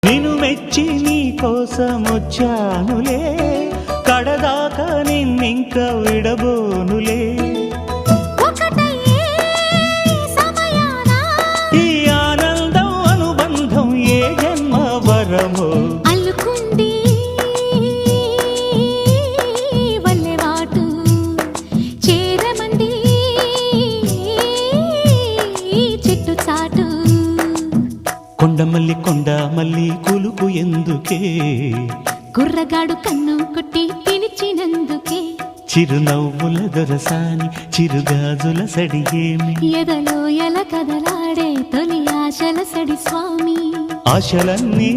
నిన్ను మెచ్చి నీ కోసం వచ్చానులే, కడదాకా నిన్నింక విడబోనులే. ఈ ఆనందం అనుబంధం ఏ జన్మ వరమో అల్లుకుంది వల్లెవాటు చేరమంది చెట్టు చాటు. కొండమల్లి కొండ మల్లి కులుకు ఎందుకే, కుర్రగాడు కన్ను కొట్టి పిలిచినందుకే. చిరునవ్వుల దొరసాని చిరుగాజుల సడియేమి, ఎదలో ఎల కదలాడే తొలి ఆశల సడి స్వామి. ఆశలన్నీ